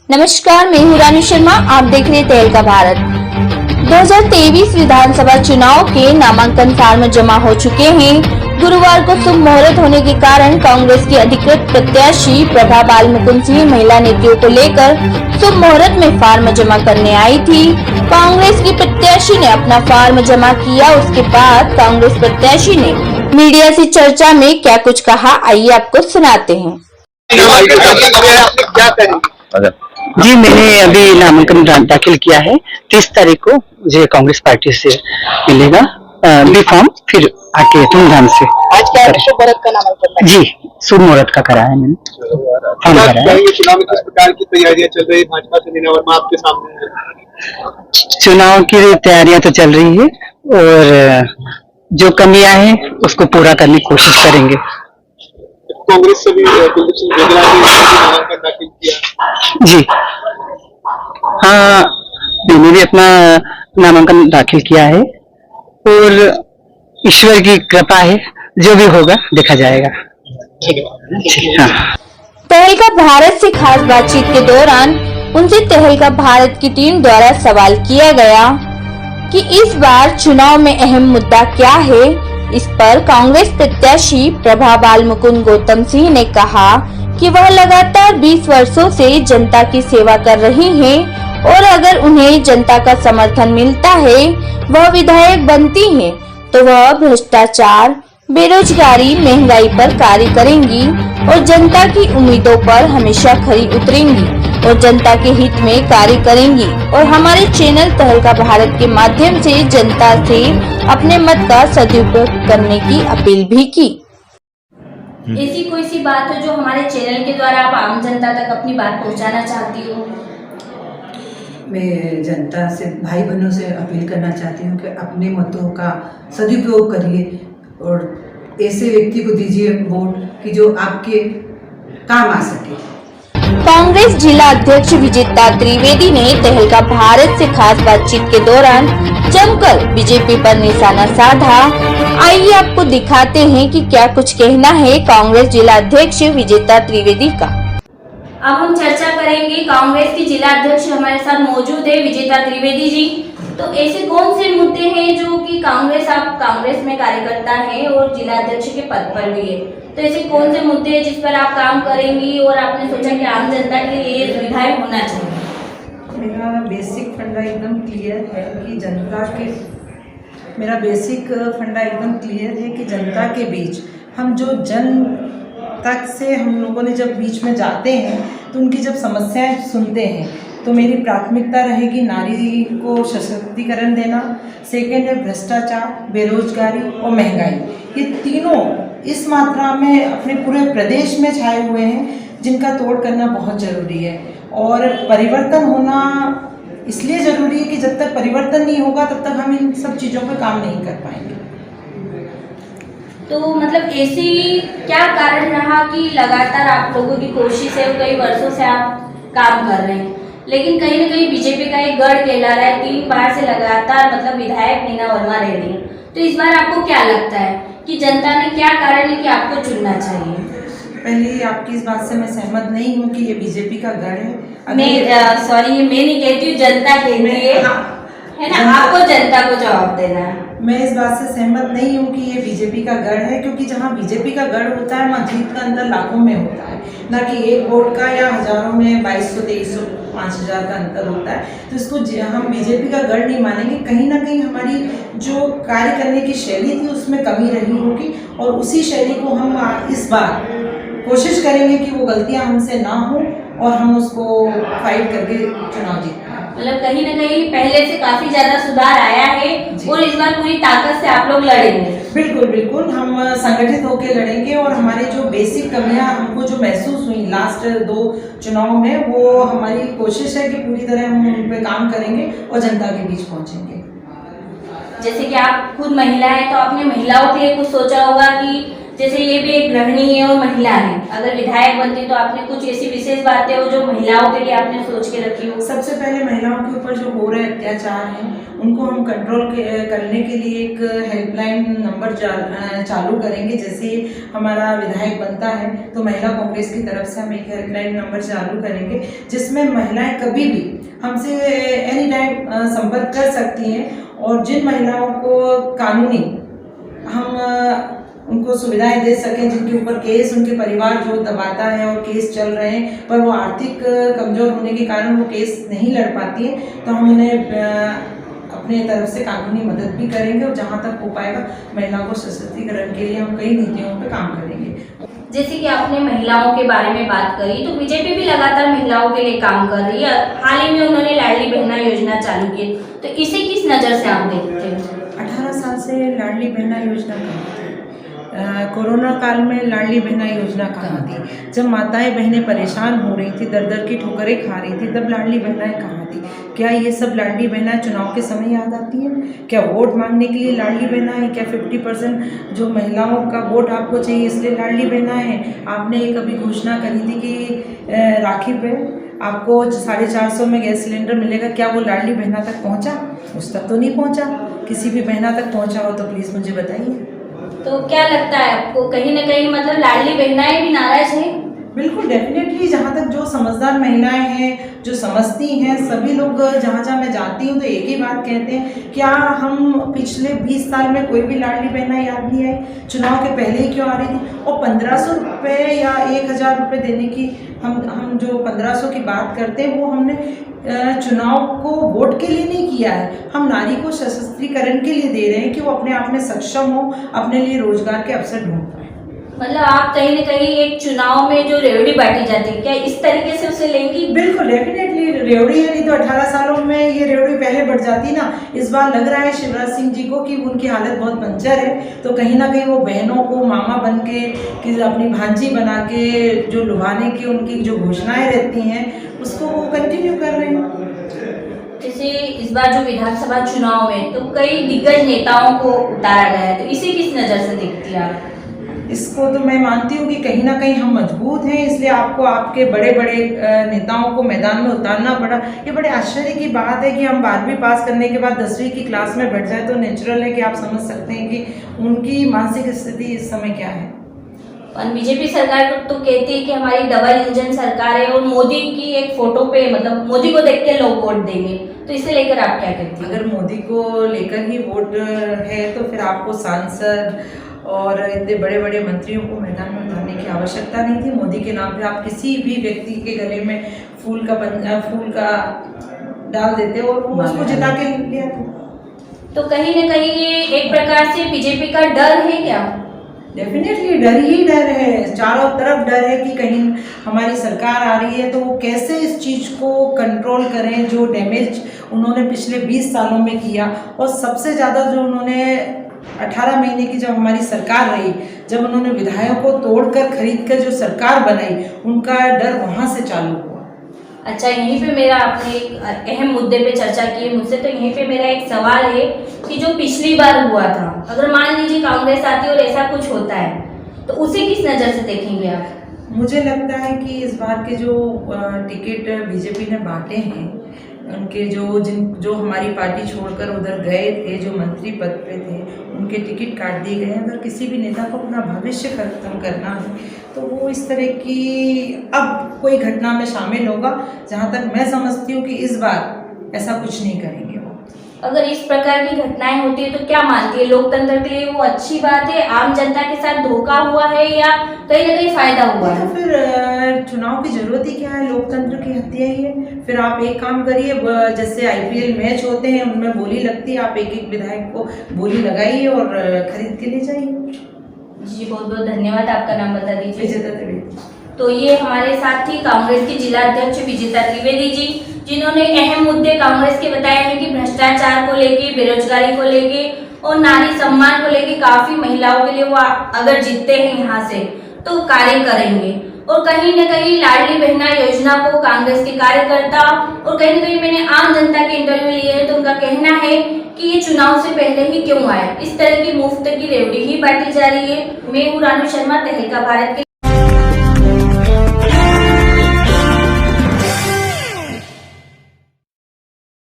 नमस्कार, मैं हूँ रानी शर्मा। आप देख रहे तेल का भारत। 2023 विधानसभा चुनाव के नामांकन फार्म जमा हो चुके हैं। गुरुवार को शुभ मुहूर्त होने के कारण कांग्रेस की अधिकृत प्रत्याशी प्रभा बाल मुकुंद सिंह महिला नीतियों को लेकर शुभ मुहूर्त में फार्म जमा करने आई थी। कांग्रेस की प्रत्याशी ने अपना फार्म जमा किया। उसके बाद कांग्रेस प्रत्याशी ने मीडिया से चर्चा में क्या कुछ कहा, आइए आपको सुनाते हैं। जी, मैंने अभी नामांकन दाखिल किया है। 30 तारीख को मुझे कांग्रेस पार्टी से मिलेगा बी फॉर्म, फिर आके धूमधाम से। आज क्या शुभ मुहूर्त का नामांकन? जी, शुभ मुहूर्त का करा है मैंने। चुनाव में किस प्रकार की तैयारियां चल रही है? भाजपा से नीना वर्मा आपके सामने है। चुनाव की तैयारियां तो चल रही है और जो कमियां हैं उसको पूरा करने की कोशिश करेंगे। कांग्रेस से भी कुलदीप सिंह सेंगर ने नामांकन दाखिल किया। जी हाँ, मैंने भी अपना नामांकन दाखिल किया है और ईश्वर की कृपा है, जो भी होगा देखा जाएगा। हाँ। तहलका भारत से खास बातचीत के दौरान उनसे तहलका भारत की टीम द्वारा सवाल किया गया कि इस बार चुनाव में अहम मुद्दा क्या है। इस पर कांग्रेस प्रत्याशी प्रभा बाल मुकुंद गौतम सिंह ने कहा कि वह लगातार 20 वर्षों से जनता की सेवा कर रही हैं और अगर उन्हें जनता का समर्थन मिलता है, वह विधायक बनती हैं, तो वह भ्रष्टाचार, बेरोजगारी, महंगाई पर कार्य करेंगी और जनता की उम्मीदों पर हमेशा खरी उतरेंगी और जनता के हित में कार्य करेंगी। और हमारे चैनल तहलका भारत के माध्यम से जनता से अपने मत का सदुपयोग करने की अपील भी की। ऐसी कोई सी बात हो जो हमारे चैनल के द्वारा आप आम जनता तक अपनी बात पहुंचाना चाहती हो? मैं जनता से, भाई बहनों से अपील करना चाहती हूँ कि अपने मतों का सदुपयोग करिए और ऐसे व्यक्ति को दीजिए वोट कि जो आपके काम आ सके। कांग्रेस जिला अध्यक्ष विजेता त्रिवेदी ने तहलका भारत से खास बातचीत के दौरान जमकर बीजेपी पर निशाना साधा। आइए आपको दिखाते हैं कि क्या कुछ कहना है कांग्रेस जिला अध्यक्ष विजेता त्रिवेदी का। अब हम चर्चा करेंगे। कांग्रेस की जिला अध्यक्ष हमारे साथ मौजूद है, विजेता त्रिवेदी जी। तो ऐसे कौन से मुद्दे हैं जो कि आप कांग्रेस में कार्यकर्ता हैं और जिला अध्यक्ष के पद पर भी है, तो ऐसे कौन से मुद्दे हैं जिस पर आप काम करेंगी और आपने सोचा कि आम जनता के लिए ये विधायक होना चाहिए? मेरा बेसिक फंडा एकदम क्लियर है कि जनता के बीच हम जो जन तक से हम लोगों ने जब बीच में जाते हैं तो उनकी जब समस्याएं सुनते हैं तो मेरी प्राथमिकता रहेगी नारी को सशक्तिकरण देना। सेकेंड है भ्रष्टाचार, बेरोजगारी और महंगाई। ये तीनों इस मात्रा में अपने पूरे प्रदेश में छाए हुए हैं जिनका तोड़ करना बहुत ज़रूरी है। और परिवर्तन होना इसलिए ज़रूरी है कि जब तक परिवर्तन नहीं होगा तब तक हम इन सब चीज़ों पर काम नहीं कर पाएंगे। तो मतलब ऐसी क्या कारण रहा कि लगातार आप लोगों की कोशिश है, कई वर्षों से आप काम कर रहे हैं, लेकिन कहीं ना कहीं बीजेपी का एक गढ़ कहला रहा है, 3 बार से लगातार मतलब विधायक नीना वर्मा रह रही है, तो इस बार आपको क्या लगता है कि जनता ने क्या कारण है कि आपको चुनना चाहिए? पहले आपकी इस बात से मैं सहमत नहीं हूँ कि ये बीजेपी का गढ़ है। मैं नहीं कहती हूँ, जनता कहती है ना, आपको जनता को जवाब देना है। मैं इस बात से सहमत नहीं हूँ कि ये बीजेपी का गढ़ है, क्योंकि जहाँ बीजेपी का गढ़ होता है वहाँ जीत का अंतर लाखों में होता है, ना कि एक वोट का या हजारों में 2200, 2300, 5000 का अंतर होता है। तो इसको हम बीजेपी का गढ़ नहीं मानेंगे। कहीं ना कहीं हमारी जो कार्य करने की शैली थी उसमें कमी रही होगी और उसी शैली को हम इस बार कोशिश करेंगे कि वो गलतियाँ हमसे ना हो और हम उसको फाइट करके चुनाव जीतें। मतलब कहीं ना कहीं पहले से काफी ज्यादा सुधार आया है और इस बार पूरी ताकत से आप लोग लड़ेंगे। बिल्कुल बिल्कुल, हम संगठित होकर लड़ेंगे और हमारी जो बेसिक कमियां हमको जो महसूस हुई लास्ट 2 चुनाव में, वो हमारी कोशिश है कि पूरी तरह हम उन पे काम करेंगे और जनता के बीच पहुंचेंगे। जैसे कि आप खुद महिला है तो आपने महिलाओं के लिए कुछ सोचा होगा कि जैसे ये भी एक गृहिणी है और महिला है, अगर विधायक बनती तो आपने कुछ ऐसी विशेष बातें हो जो महिलाओं के लिए आपने सोच के रखी हो? सबसे पहले महिलाओं के ऊपर जो हो रहे अत्याचार हैं उनको हम कंट्रोल करने के लिए एक हेल्पलाइन नंबर चालू करेंगे। जैसे हमारा विधायक बनता है तो महिला कांग्रेस की तरफ से हम एक हेल्पलाइन नंबर चालू करेंगे जिसमें महिलाएं कभी भी हमसे एनी टाइम संपर्क कर सकती हैं, और जिन महिलाओं को कानूनी हम उनको सुविधाएं दे सकें, जिनके ऊपर केस उनके परिवार जो दबाता है और केस चल रहे हैं पर वो आर्थिक कमज़ोर होने के कारण वो केस नहीं लड़ पाती है, तो हम उन्हें अपने तरफ से कानूनी मदद भी करेंगे और जहाँ तक हो पाएगा महिलाओं को सशक्तिकरण के लिए हम कई नीतियों पर काम करेंगे। जैसे कि आपने महिलाओं के बारे में बात करी, तो बीजेपी भी लगातार महिलाओं के लिए काम कर रही है। हाल ही में उन्होंने लाडली बहना योजना चालू की, तो इसे किस नज़र से आप देखते हैं? 18 साल से लाडली बहना योजना कहाँ थी? कोरोना काल में लाडली बहना योजना कहाँ थी? जब माताएं बहनें परेशान हो रही थी, दर दर की ठोकरें खा रही थी, तब लाडली बहनाएं कहाँ थी? क्या ये सब लाडली बहना चुनाव के समय याद आती है? क्या वोट मांगने के लिए लाडली बहना है? क्या 50% जो महिलाओं का वोट आपको चाहिए इसलिए लाडली बहना है? आपने एक अभी घोषणा करी थी कि राखी पे आपको 450 में गैस सिलेंडर मिलेगा, क्या वो लाडली बहना तक पहुंचा? उस तक तो नहीं पहुंचा। किसी भी बहना तक पहुंचा हो तो प्लीज़ मुझे बताइए। तो क्या लगता है आपको, कहीं ना कहीं मतलब लाडली बहनाएं भी नाराज हैं? बिल्कुल, डेफिनेटली। जहाँ तक जो समझदार महिलाएं हैं, जो समझती हैं, सभी लोग जहाँ जहाँ मैं जाती हूँ तो एक ही बात कहते हैं, क्या हम पिछले 20 साल में कोई भी लाडली बहना याद नहीं आई? चुनाव के पहले ही क्यों आ रही थी? और 1500 रुपये या 1000 रुपये देने की हम जो 1500 की बात करते हैं वो हमने चुनाव को वोट के लिए नहीं किया है, हम नारी को सशक्तिकरण के लिए दे रहे हैं कि वो अपने आप में सक्षम हो, अपने लिए रोजगार के अवसर ढूंढ पाए। मतलब आप कहीं ना कहीं एक चुनाव में जो रेवड़ी बांटी जाती है, क्या इस तरीके से उसे लेंगी? बिल्कुल, डेफिनेटली रेवड़ी है, नहीं तो 18 सालों में ये रेवड़ी पहले बढ़ जाती ना। इस बार लग रहा है शिवराज सिंह जी को कि उनकी हालत बहुत बंजर है, तो कहीं ना कहीं वो बहनों को मामा बन के कि अपनी भांजी बना के जो लुभाने की उनकी जो घोषणाएं रहती हैं उसको वो कंटिन्यू कर रहे हैं। जैसे इस बार जो विधानसभा चुनाव में तो कई दिग्गज नेताओं को उतारा गया है, तो इसे किस नज़र से देखती है आप? इसको तो मैं मानती हूँ कि कहीं ना कहीं हम मजबूत हैं, इसलिए आपको आपके बड़े बड़े नेताओं को मैदान में उतारना पड़ा। ये बड़े आश्चर्य की बात है कि हम 12वीं पास करने के बाद 10वीं की क्लास में बैठ जाए, तो नेचुरल है कि आप समझ सकते हैं कि उनकी मानसिक स्थिति इस समय क्या है। और बीजेपी सरकार तो कहती है कि हमारी डबल इंजन सरकार है और मोदी की एक फोटो पे मतलब मोदी को देख के लोग वोट देंगे, तो इसे लेकर आप क्या कहती हैं? अगर मोदी को लेकर ही वोट है तो फिर आपको सांसद और इतने बड़े बड़े मंत्रियों को मैदान में उतारने की आवश्यकता नहीं थी। मोदी के नाम पे आप किसी भी व्यक्ति के गले में फूल का डाल देते और वो उसको जिता के लिया था। तो कहीं ना कहीं ये एक प्रकार से बीजेपी का डर है क्या? डेफिनेटली डर ही डर है, चारों तरफ डर है कि कहीं हमारी सरकार आ रही है तो वो कैसे इस चीज़ को कंट्रोल करें जो डैमेज उन्होंने पिछले 20 सालों में किया। और सबसे ज़्यादा जो उन्होंने 18 महीने की जब हमारी सरकार रही, जब उन्होंने विधायकों को तोड़कर खरीद कर जो सरकार बनाई, उनका डर वहाँ से चालू हुआ। अच्छा, यहीं पे मेरा आपने एक अहम मुद्दे पे चर्चा की है मुझसे, तो यहीं पे मेरा एक सवाल है कि जो पिछली बार हुआ था, अगर मान लीजिए कांग्रेस आती और ऐसा कुछ होता है तो उसे किस नज़र से देखेंगे आप? मुझे लगता है कि इस बार के जो टिकट बीजेपी ने बांटे हैं, उनके जो हमारी पार्टी छोड़कर उधर गए थे, जो मंत्री पद पे थे, उनके टिकट काट दिए गए। अगर किसी भी नेता को अपना भविष्य खत्म करना है तो वो इस तरह की अब कोई घटना में शामिल होगा। जहाँ तक मैं समझती हूँ कि इस बार ऐसा कुछ नहीं करेंगे वो। अगर इस प्रकार की घटनाएं होती है तो क्या मानती है, लोकतंत्र के लिए वो अच्छी बात है, आम जनता के साथ धोखा हुआ है या कहीं ना कहीं फायदा हुआ है? तो फिर चुनाव की जरूरत ही क्या है, लोकतंत्र की हत्या ही है। फिर आप एक काम करिए, जैसे IPL मैच होते हैं उनमें बोली लगती है, आप एक एक विधायक को बोली लगाइए और खरीद के ले जाइए। जी बहुत बहुत धन्यवाद। आपका नाम बता दीजिए। विजेता त्रिवेदी। तो ये हमारे साथ थी कांग्रेस की जिला अध्यक्ष विजेता त्रिवेदी जी, जिन्होंने अहम मुद्दे कांग्रेस के बताए हैं कि भ्रष्टाचार को लेके, बेरोजगारी को लेके और नारी सम्मान को लेके काफी महिलाओं के लिए वो अगर जीतते हैं यहाँ से तो कार्य करेंगे। और कहीं न कहीं लाडली बहना योजना को कांग्रेस के कार्यकर्ता और कहीं न कहीं मैंने आम जनता के इंटरव्यू लिए हैं तो उनका कहना है कि ये चुनाव से पहले ही क्यों आए? इस तरह की मुफ्त की रेवड़ी ही बांटी जा रही है। मैं हूँ रानू शर्मा, तहलका भारत के